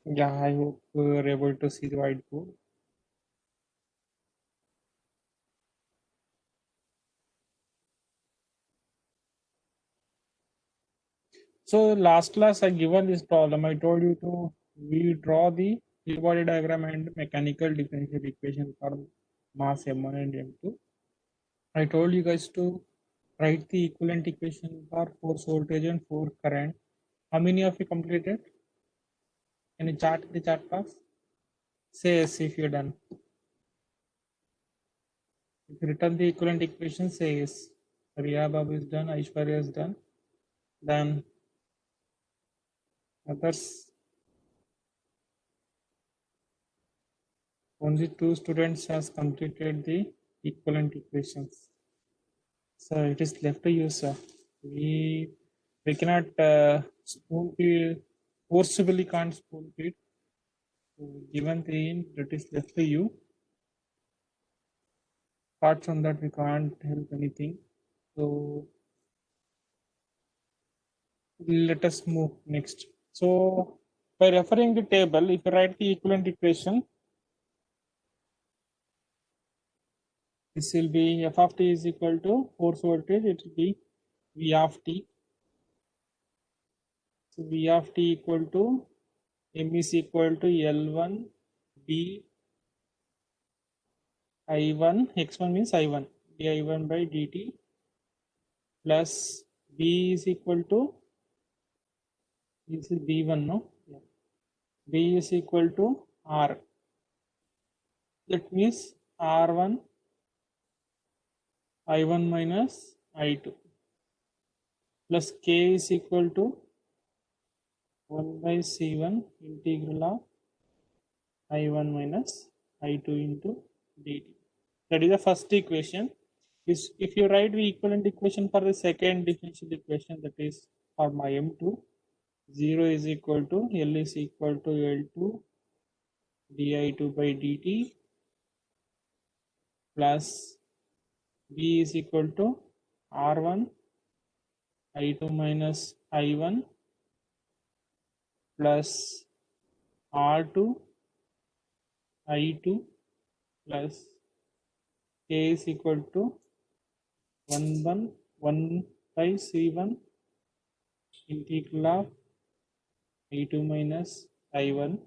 Yeah, I hope you're able to see the whiteboard. So last class I given this problem. I told you to we draw the free body diagram and mechanical differential equation for mass M1 and M2. I told you guys to write the equivalent equation for force voltage and force current. How many of you completed? Can you chart the chat box? Say yes if you're done. If you return the equivalent equation, say yes. Riya Babu is done, Aishwarya is done. Then others, only 2 students has completed the equivalent equations. So it is left to you, sir. We cannot spoon feed, forcibly can't spoon feed. So given the in, that is left to you. Apart from that, we can't help anything. So let us move next. So by referring the table, if you write the equivalent equation, this will be f of t is equal to force voltage. It will be v of t. So v of t equal to m is equal to L1 d I1, x1 means I1, di1 by dt plus b is equal to, this is b1, no? Yeah. B is equal to r. That means r1 I1 minus I2 plus k is equal to 1 by C1 integral of I1 minus I2 into dt. That is the first equation. If you write the equivalent equation for the second differential equation, that is for my M2, 0 is equal to L is equal to L2 di2 by dt plus B is equal to R1 I2 minus I1 plus R2 I2 plus K is equal to 1 by C1 integral of I2 minus I1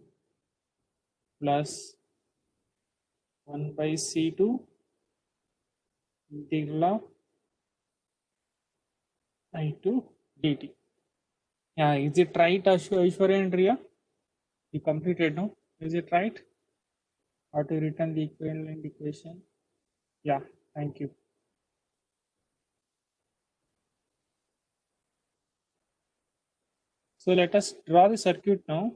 plus 1 by C2 integral of I2 dt. Yeah, is it right, Aishwarya and Riya? You completed, no? Is it right? How to return the equivalent equation? Yeah, thank you. So let us draw the circuit now.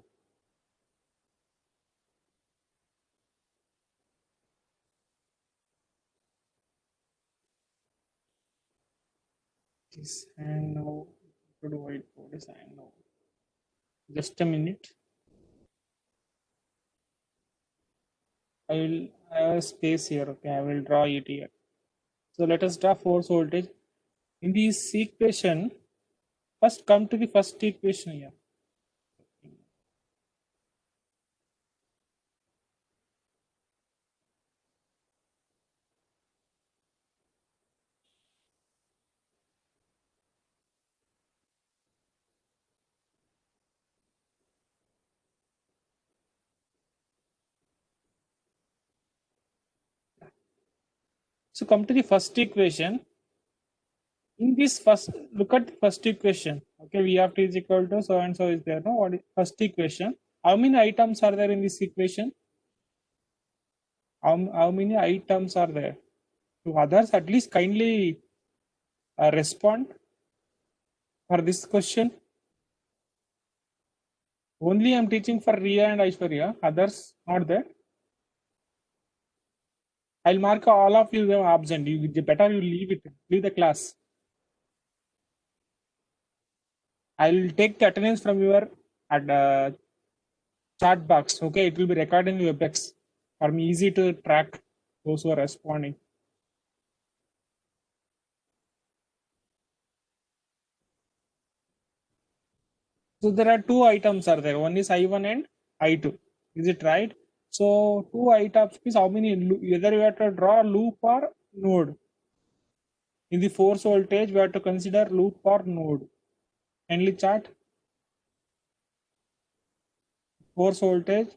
This and now to do whiteboard is and now. Just a minute. I have a space here. Okay, I will draw it here. So let us draw force voltage. In this equation, first come to the first equation here. So come to the first equation. In this first, look at the first equation. Okay, V of t is equal to so and so is there. No, what is first equation? How many items are there in this equation? How many items are there? To others, at least kindly respond for this question. Only I am teaching for Riya and Aishwarya. Others not there. I'll mark all of you absent. You better you leave it. Leave the class. I will take the attendance from your chat box. Okay, it will be recorded in WebEx. For me, easy to track those who are responding. So there are two items are there. One is I1 and I2. Is it right? So 2 I-taps means how many, whether you have to draw loop or node. In the force voltage, we have to consider loop or node. Kindly chart. Force voltage,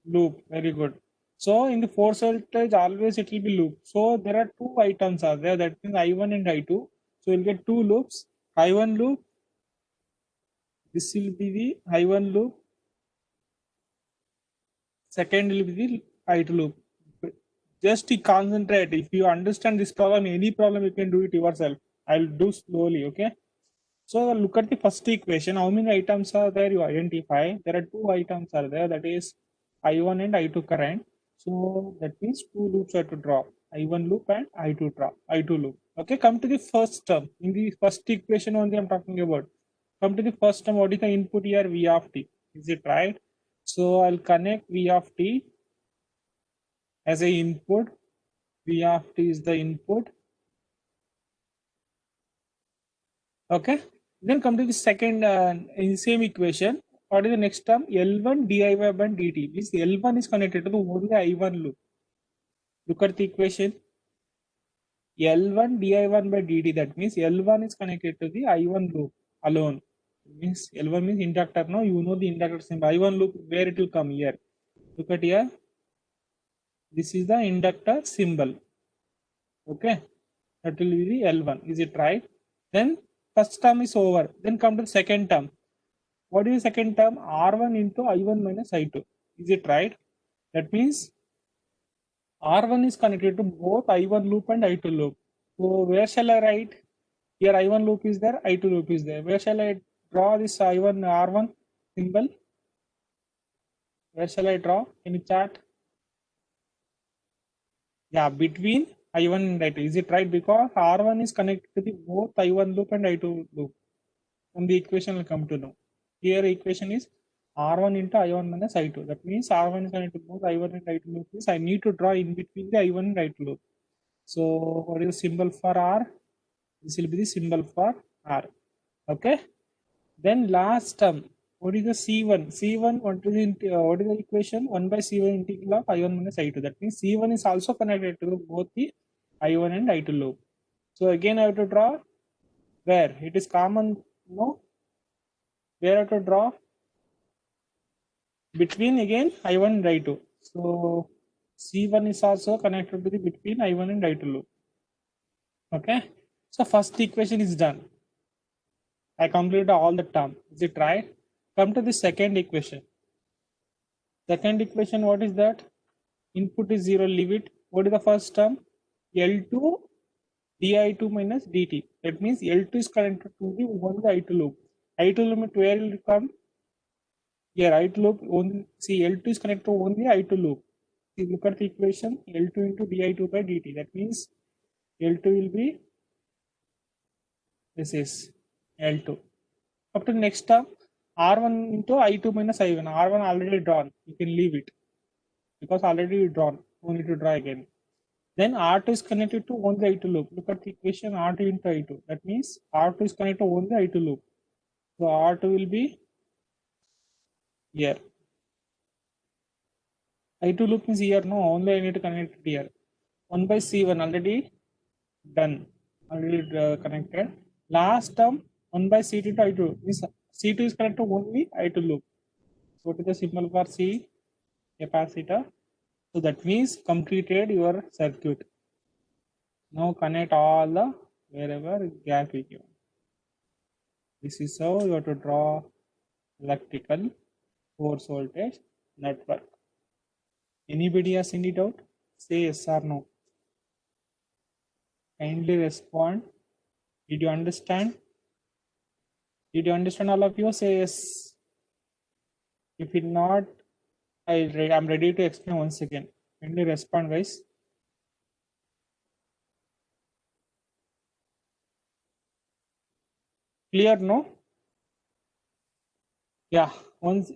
loop. Very good. So in the force voltage, always it will be loop. So there are two items are there. That means I1 and I2. So you'll get two loops. I1 loop. This will be the I1 loop. Second will be the I2 loop. Just to concentrate. If you understand this problem, any problem you can do it yourself. I'll do slowly. Okay. So look at the first equation. How many items are there? You identify. There are two items are there. That is I1 and I2 current. So that means two loops are to draw. I1 loop and I2 loop. Okay, come to the first term. In the first equation only I'm talking about. Come to the first term. What is the input here? V of t. Is it right? So I'll connect V of t as a input. V of t is the input. Okay. Then come to the second in the same equation. What is the next term? L1 diy by dt. Means L1 is connected to the only I1 loop. Look at the equation. L1 di1 by dt. That means L1 is connected to the I1 loop alone. Means L1 means inductor. Now you know the inductor symbol. I1 loop, where it will come here. Look at here. This is the inductor symbol. Okay. That will be the L1. Is it right? Then first term is over. Then come to the second term. What is the second term? R1 into I1 minus I2. Is it right? That means R1 is connected to both I1 loop and I2 loop. So where shall I write? Here I1 loop is there, I2 loop is there. Where shall I draw this I1 R1 symbol? Where shall I draw? Any chart? Yeah, between I1 and I2. Is it right? Because R1 is connected to the both I1 loop and I2 loop. From the equation will come to know. Here equation is R1 into I1 minus I2. That means R1 is connected to both I1 and I2 loop. Means I need to draw in between the I1 and I2 loop. So what is the symbol for R? This will be the symbol for R. Okay. Then last term. What is the C1? C1, what is the equation? 1 by C1 integral of I1 minus I2. That means C1 is also connected to both the I1 and I2 loop. So again I have to draw where? It is common, no? Where I have to draw? Between again I1 and I2. So C1 is also connected to the between I1 and I2 loop. Okay. So first equation is done. I completed all the term. Is it right? Come to the second equation. Second equation, what is that? Input is 0, leave it. What is the first term? L2 di2 minus dt. That means L2 is connected to the only I2 loop. I2 loop where will it come? Here I2 loop only. See, L2 is connected to only I2 loop. See, look at the equation. L2 into di2 by dt. That means L2 will be, this is L2. Up to next term, R1 into I2 minus I1. R1 already drawn. You can leave it because already drawn. No need to draw again. Then R2 is connected to only I2 loop. Look at the equation R2 into I2. That means R2 is connected to only I2 loop. So R2 will be here. I2 loop is here. No, only I need to connect it here. 1 by C1 already done. Already connected. Last term 1 by C2 to I2. Means C2 is connected to only I2 loop. So what is the symbol for C? Capacitor. So that means completed your circuit. Now connect all the wherever gap is given. This is how you have to draw electrical force voltage network. Anybody has any doubt? Say yes or no. Kindly respond. Did you understand? Did you understand, all of you? Say yes. If it not, I'm ready to explain once again. Kindly respond, guys. Clear, no? Yeah. Once.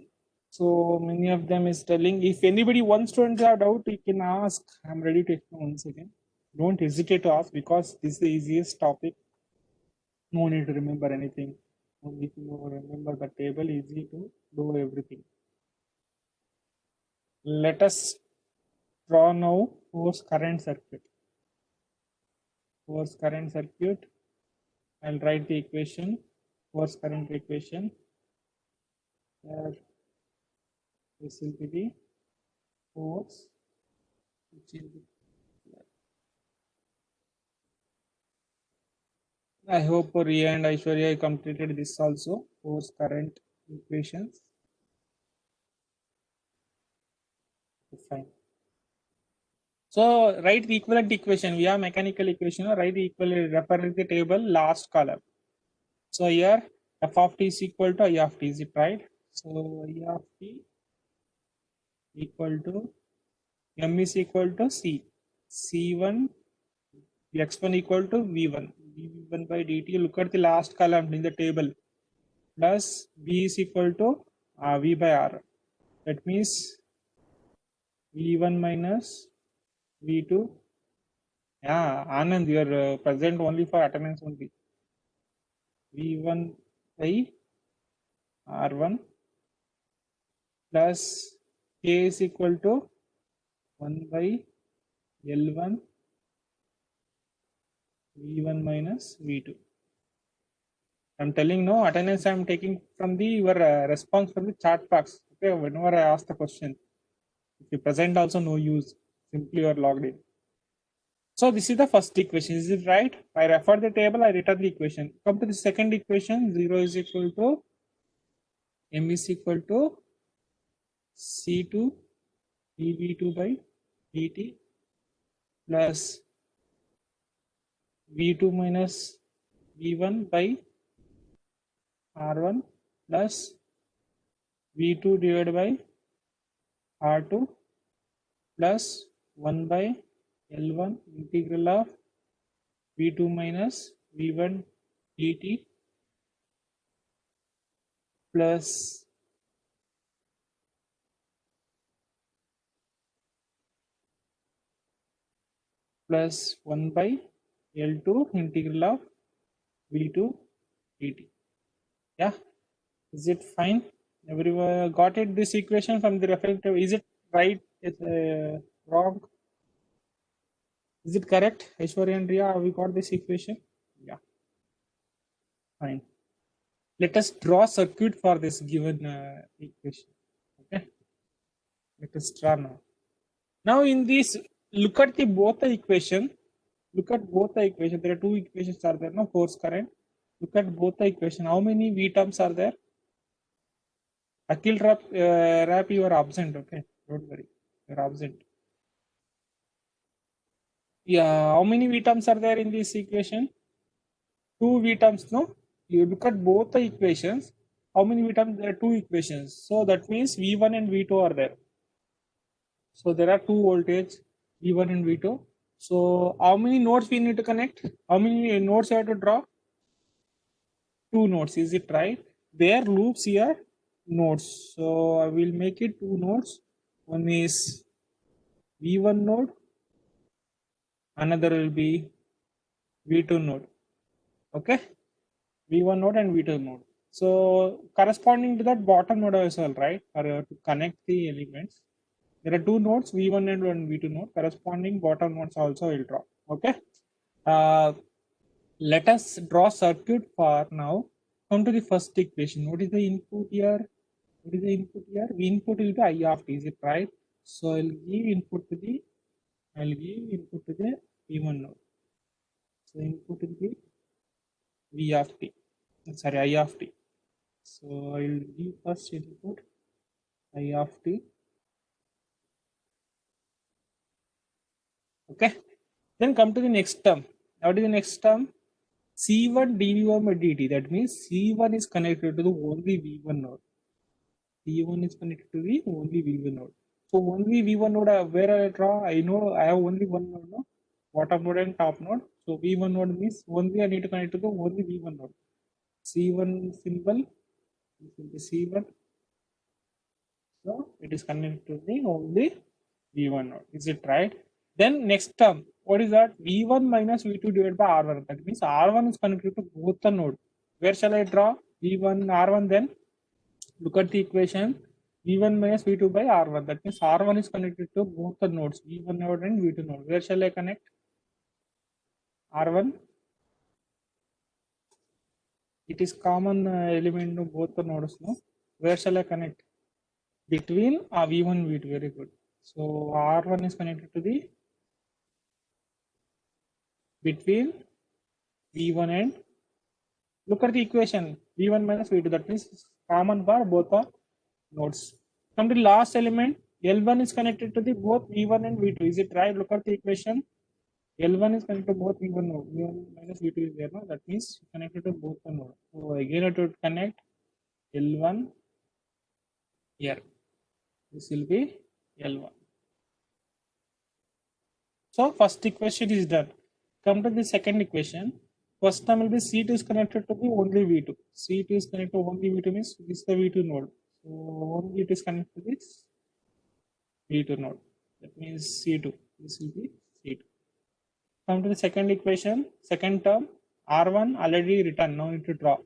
So many of them is telling. If anybody wants to have doubt, you can ask. I'm ready to explain once again. Don't hesitate to ask because this is the easiest topic. No need to remember anything. Only to remember the table, easy to do everything. Let us draw now force current circuit. Force current circuit. I'll write the equation, force current equation. This will be the force, which is I hope Riya and Aishwarya completed this also, force current equations. Fine. So write the equivalent equation. We have mechanical equation. Write the equivalent, refer to the table, last column. So here f of t is equal to I of t. Is it right? So I of t equal to m is equal to c. C1 x1 equal to v1. v1 by dt. Look at the last column in the table. Plus v is equal to v by r. That means v1 minus v2. Yeah, Anand, you are present only for attendance only. v1 by r1 plus k is equal to 1 by L1 v1 minus v2. I'm telling no attendance. I'm taking from the your response from the chat box. Okay, whenever I ask the question, if you present also no use. Simply you are logged in. So this is the first equation. Is it right? I refer the table. I return the equation. Come to the second equation. 0 is equal to m is equal to c2 dv2 by dt plus v2 minus v1 by r1 plus v2 divided by r2 plus 1 by L1 integral of v2 minus v1 dt plus plus 1 by L2 integral of v2 dt. Yeah, is it fine? Everyone got it? This equation from the reference table. Is it right? Is wrong? Is it correct? Aishwarya and Riya, have we got this equation? Yeah, fine. Let us draw circuit for this given equation. Okay, let us draw now. Now in this, look at the both the equation. Look at both the equation. There are two equations are there. No force current. Look at both the equation. How many v terms are there? Akhil Rap, you are absent. Okay, don't worry. You are absent. Yeah, how many v terms are there in this equation? Two v terms. No, you look at both the equations. How many v terms? There are two equations. So that means v1 and v2 are there. So there are two voltage v1 and v2. So how many nodes we need to connect? How many nodes you have to draw? Two nodes. Is it right? There loops here nodes. So I will make it two nodes. One is v1 node. Another will be v2 node. Okay, v1 node and v2 node. So corresponding to that bottom node as well, right? Or to connect the elements. There are two nodes, v1 and one v2 node. Corresponding bottom nodes also will draw. Okay. Let us draw circuit for now. Come to the first equation. What is the input here? What is the input here? The input will be I of t. Is it right? So I'll give input to the v1 node. So input will be v of t. Sorry, I of t. So I'll give first input I of t. Okay. Then come to the next term. What is the next term? C1 dv1 by dt. That means C1 is connected to the only v1 node. C1 is connected to the only v1 node. So only v1 node, where I draw, I know I have only one node, no? Bottom node and top node. So v1 node means only I need to connect to the only v1 node. C1 symbol, this will be C1. So it is connected to the only v1 node. Is it right? Then next term, what is that? v1 minus v2 divided by r1. That means r1 is connected to both the node. Where shall I draw? v1 r1. Then look at the equation. V1 minus V2 by R1. That means R1 is connected to both the nodes, V1 node and V2 node. Where shall I connect R1? It is common element to both the nodes. No? Where shall I connect? Between V1 and V2. Very good. So R1 is connected to the between V1 and, look at the equation, V1 minus V2. That means common for both the nodes. Come to the last element, L1 is connected to the both V1 and V2. Is it right? Look at the equation. L1 is connected to both V1 node. V1 minus V2 is there. No? That means connected to both the node. So again, I have to connect L1 here. This will be L1. So first equation is done. Come to the second equation. First time will be C2 is connected to the only V2. C2 is connected to only V2 means this is the V2 node. So only it is connected to this V2 node. That means C2. This will be C2. Come to the second equation. Second term R1 already written. Now need to draw.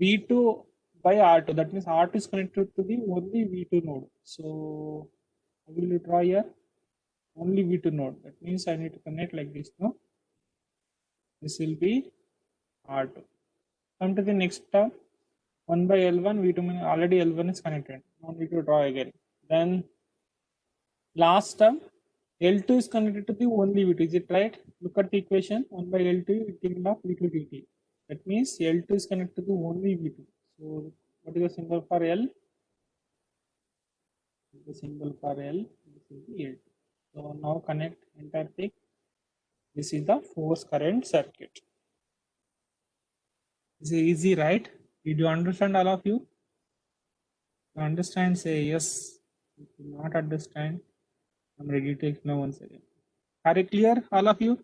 V2 by R2. That means R2 is connected to the only V2 node. So I will draw here only V2 node. That means I need to connect like this. No? This will be R2. Come to the next term. 1 by L1, V2 means already L1 is connected. No need to draw again. Then last term, L2 is connected to the only V2. Is it right? Look at the equation. 1 by L2 integral of V2 dt. That means L2 is connected to the only V2. So what is the symbol for L? The symbol for L. This is the L2. So now connect entire thing. This is the force current circuit. This is easy, right? Did you understand, all of you? You understand? Say yes. If you not understand, I'm ready to explain once again. Are you clear, all of you?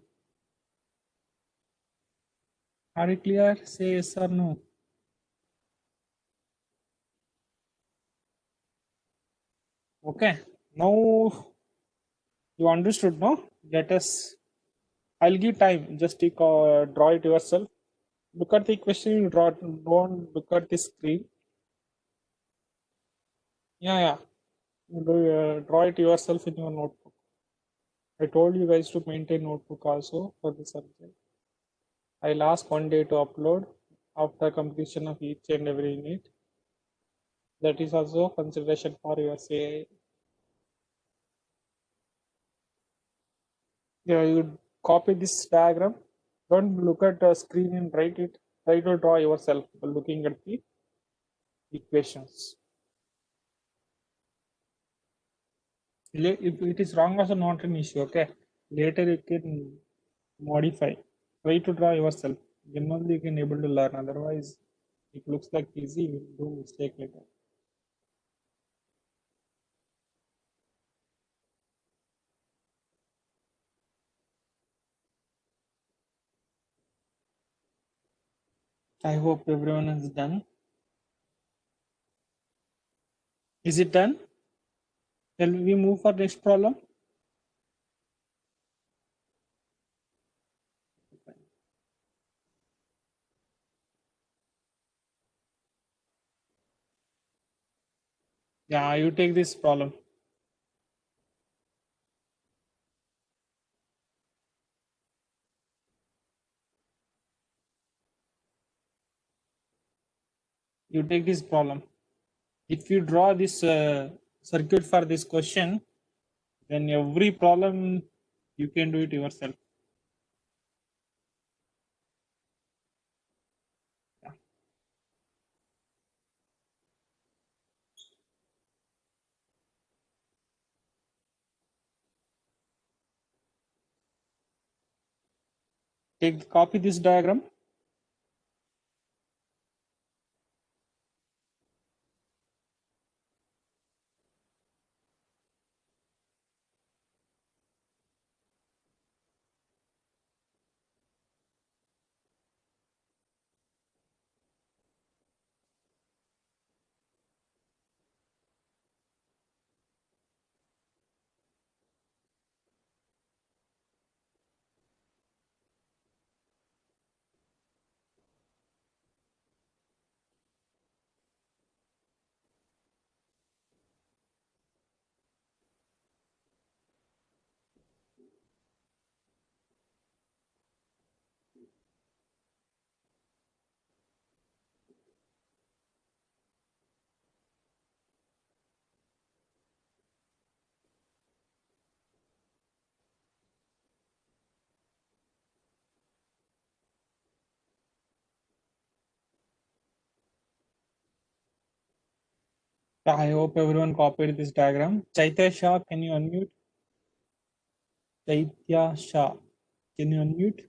Are you clear? Say yes or no. Okay. Now you understood, no? Let us. I'll give time. Just draw it yourself. Look at the question. You draw. Don't look at the screen. Yeah. Draw it yourself in your notebook. I told you guys to maintain notebook also for the subject. I'll ask one day to upload after completion of each and every unit. That is also consideration for your say. Yeah, you copy this diagram. Don't look at the screen and write it. Try to draw yourself by looking at the equations. If it is wrong, also not an issue. Okay, later you can modify. Try to draw yourself. Then only you can able to learn. Otherwise, it looks like easy. You will do mistake later. I hope everyone is done. Is it done? Shall we move for next problem? Yeah, you take this problem. You take this problem. If you draw this circuit for this question, then every problem you can do it yourself. Yeah. Copy this diagram. I hope everyone copied this diagram. Chaitya Shah, can you unmute? Chaitya Shah, can you unmute?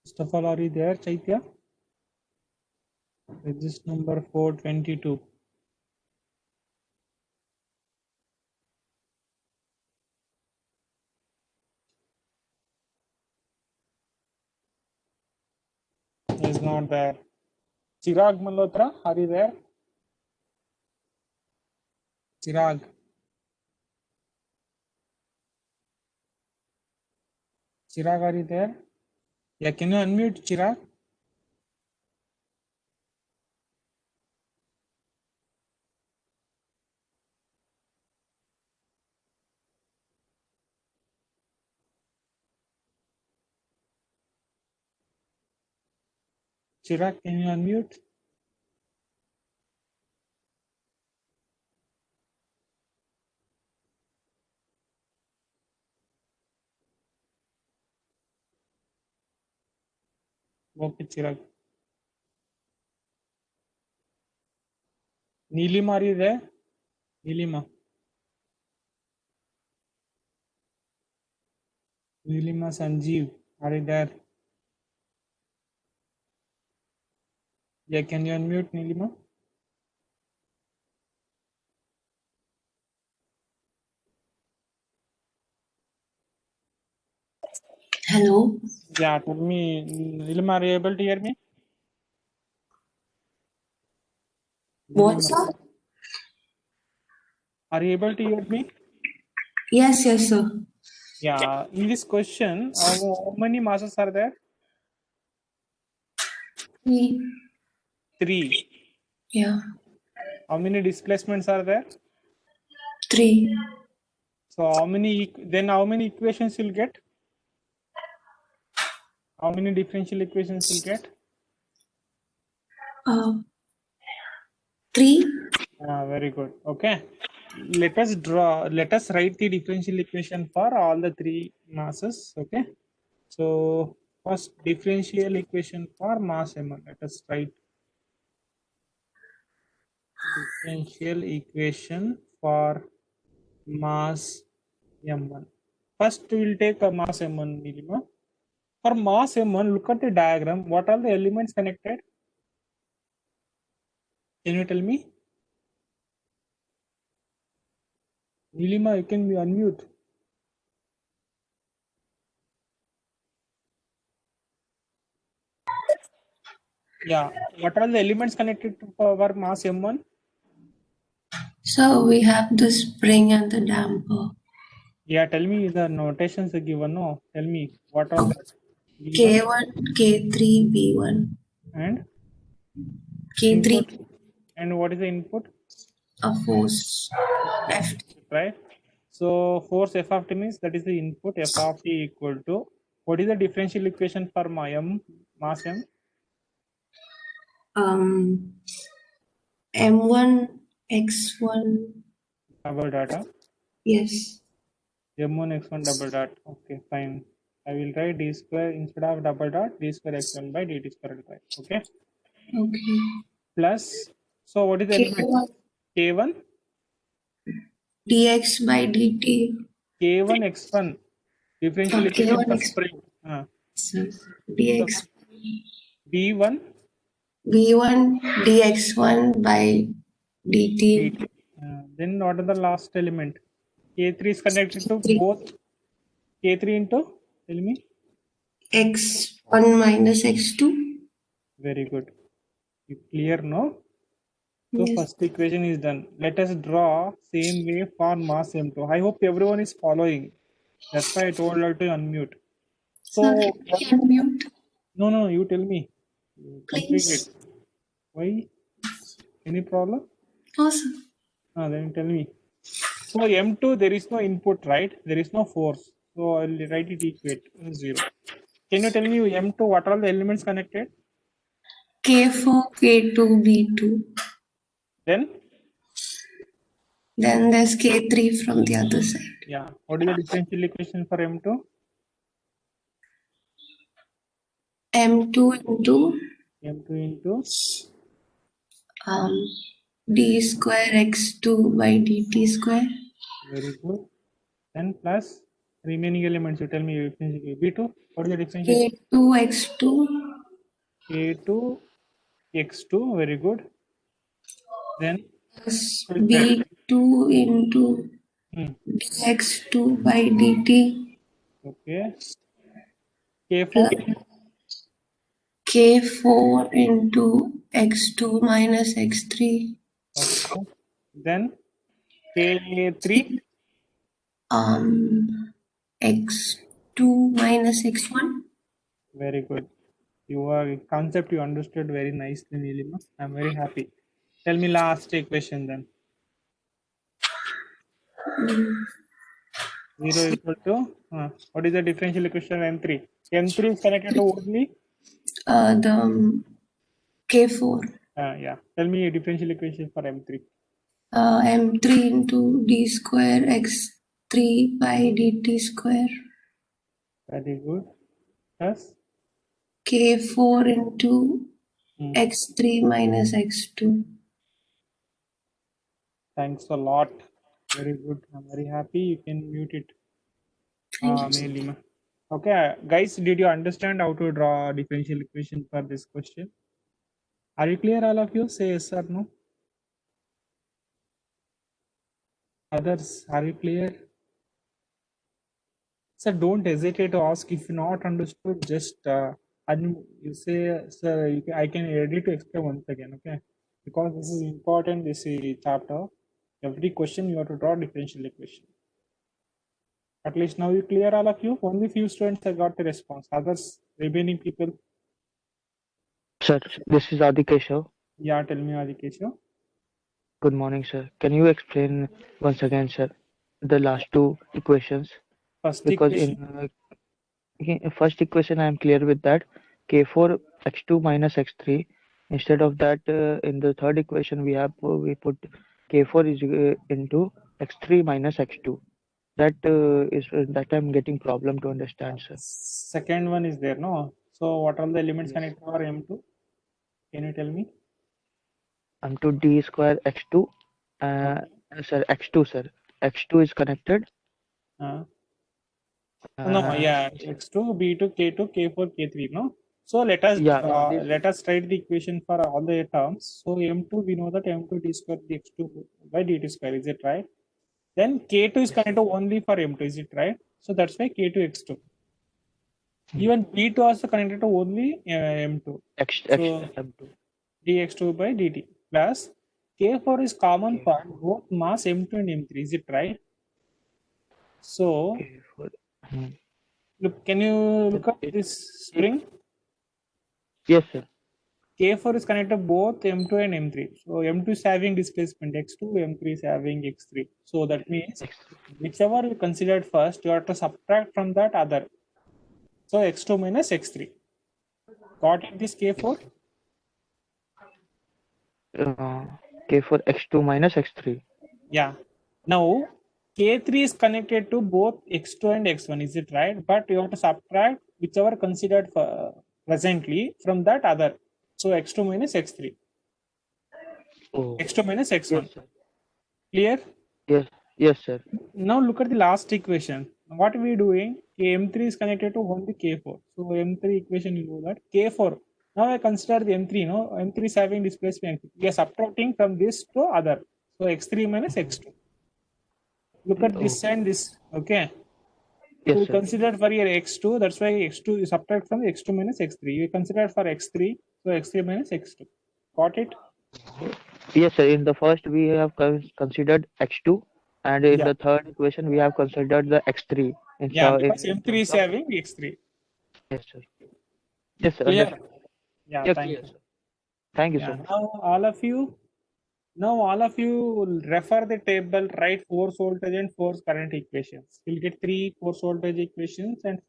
First of all, are you there, Chaitya? Register number 422. He's not there. Chirag Malhotra, are you there? Chirag. Chirag, are you there? Yeah, can you unmute Chirag? Chirag, can you unmute? Okay, Chirag. Neelima, are you there? Neelima. Neelima Sanjeev, are you there? Yeah, can you unmute Neelima? Hello. Yeah, tell me, Neelima, are you able to hear me? What's Neelima, up? are you able to hear me? Yes, sir. Yeah, in this question, how many masses are there? Me. 3. Yeah. How many displacements are there? 3. So how many equations you'll get? How many differential equations you'll get? 3. Very good. Okay. Let us write the differential equation for all the 3 masses. Okay. So first differential equation for mass m1. Let us write differential equation for mass m1. First we will take a mass m1 minimum. For mass m1, look at the diagram. What are the elements connected? Can you tell me? Nilima, you can be unmute. Yeah. What are the elements connected to our mass m1? So we have the spring and the damper. Yeah, tell me the notations are given. No, tell me what are the V1 K1, K3, V1. and K3, input, and what is the input? a force. F. Right. So force f of t means that is the input. F of t equal to what is the differential equation for my mass m? M1, X1. Double data. Yes. M1 x1 double dot. Okay, fine. I will write d square instead of double dot d square x1 by dt square. Okay. Okay. Plus. So what is the element? K1, K1. dx by dt. K1 x1 differential equation K1, for X. spring. So So dx. B1 V1, dx1 by dt. dt. Then what are the last element? K3 is connected to 3. both. K3 into, tell me. X1 minus X2. Very good. You clear, no? So Yes. first equation is done. Let us draw same way for mass m2. I hope everyone is following. That's why I told her to unmute. Sir, So can you unmute, no, you tell me. You complete it. please? Why? Any problem? No, sir. Then tell me. So M2, there is no input, right? There is no force. So I'll write it equate 0. Can you tell me M2, what are the elements connected? K4, K2, B2. Then, Then there's K3 from the other side. yeah, what is the differential equation for M2? M2 into M2 into d square x2 by dt square. very good. Then plus remaining elements. You tell me differential B2. What is the differential? k2 x2 K2 x2. Very good. Then plus what is that? b2 into Hmm. dx2 by dt Okay. K4. plus k4 into x2 minus x3 Okay. Then K3. x2 minus x1. Very good. Your concept you understood very nicely, Nilima. I'm very happy. Tell me last equation then. 0 equal to what is the differential equation of M3? M3 is connected to only The k4 yeah. Tell me a differential equation for M3. m3 into d square x3 by dt square Very good. Plus k4 into hmm, x3 minus x2. thanks a lot. Very good. I'm very happy. You can mute it. Thank you. Nilima. Okay, guys, did you understand how to draw differential equation for this question? Are you clear, all of you? Say yes or no. Others, are you clear? Sir, don't hesitate to ask if you're not understood. Just and you say, sir, I can ready to explain once again, okay? Because this is important. This chapter. Every question you have to draw differential equation. At least now you clear, all of you. Only few students have got the response. Others, remaining people, Sir, this is Adi Keshav. yeah, tell me, Adikesha. Good morning, sir. Can you explain once again, sir, the last two equations? First Because equation. in first equation, I am clear with that. K4 x2 minus x3. Instead of that, in the third equation, we put K4 is into x3 minus x2. That is that I'm getting problem to understand, sir. Second one is there, no? So what are the elements Yes. connected for M2? Can you tell me? I'm to d square x2. Uh, Okay. sir, x2, sir. X2 is connected. Uh, no, Uh, yeah, x2, b2, k2, k4, k3. No. So let us yeah, in this. write the equation for all the terms. So m2 we know that m2 d square dx2 by dt square. Is it right? Then k2 is Yes, sir. connected only for m2. Is it right? So that's why k2 x2. Hmm. Even b2 also connected to only m2. X So M2. dx2 by dt plus k4 is common Okay. for both mass m2 and m3. Is it right? So Okay. Hmm. look, can you Then look at it, this it. spring? Yes, sir. K4 is connected both M2 and M3. So M2 is having displacement x2, M3 is having x3. So that means X. whichever you considered first, you have to subtract from that other. So x2 minus x3. Got it this Yes. K4? Uh, K for x2 minus x3. Yeah. Now K3 is connected to both x2 and x1. Is it right? But you have to subtract whichever considered presently from that other. So x2 minus x3. Oh. x2 minus Yes, x1. sir. Clear? Yes. Yes, sir. Now look at the last equation. What are we doing? M3 is connected to only K4. So M3 equation you know that K4. Now I consider the M3. No, M3 is having displacement. We are subtracting from this to other. So X3 minus Mhm. X2. Look at this Okay. and this. Okay. So Yes, we sir. considered for your X2. That's why X2 is subtract from X2 minus X3. You consider for X3. So X3 minus X2. Got it? Yes, sir. In the first, we have considered x2, and in Yeah. the third equation, we have considered the x3. In Yeah. so Because in M3 terms is of. having X3. Yes, sir. Yes, sir. Clear? Understood. Yeah. Yeah, Thank clear, you. sir. Thank you so Yeah. much. Now all of you will refer the table, write force voltage and force current equations. You'll get three force voltage equations and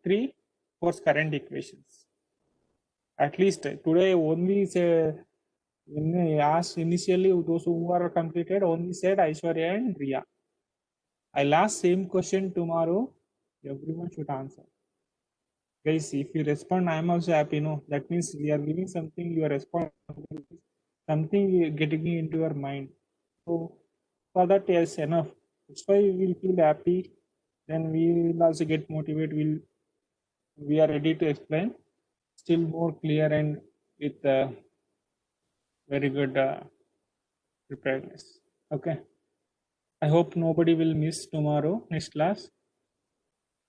three force current equations. At least today only say, when I asked initially those who are completed only said Aishwarya and Riya. I'll ask same question tomorrow. Everyone should answer. Guys, if you respond, I am also happy. No, that means we are giving something. You are responding something getting into your mind. So for that, yes, enough. That's why we will feel happy. Then we will also get motivated. We are ready to explain still more clear and with very good preparedness. Okay. I hope nobody will miss tomorrow next class.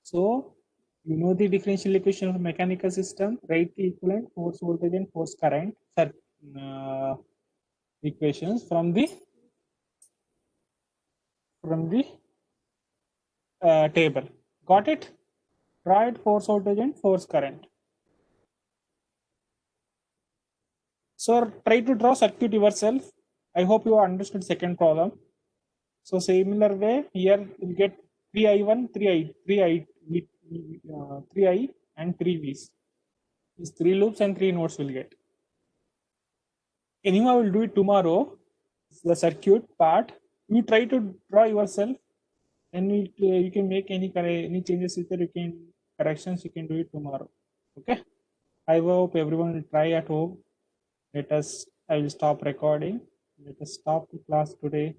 So you know the differential equation of mechanical system. Write the equivalent force, voltage, and force current uh, equations from the table. Got it? Draw it force, voltage, and force current. So try to draw circuit yourself. I hope you understood second problem. So similar way here you get 3i1, 3i, and 3 V's. These 3 loops and 3 nodes will get. Anyway, I will do it tomorrow. The circuit part. You try to draw yourself, and you can make any changes with you can corrections. You can do it tomorrow. Okay. I hope everyone will try at home. I will stop recording. Let us stop the class today.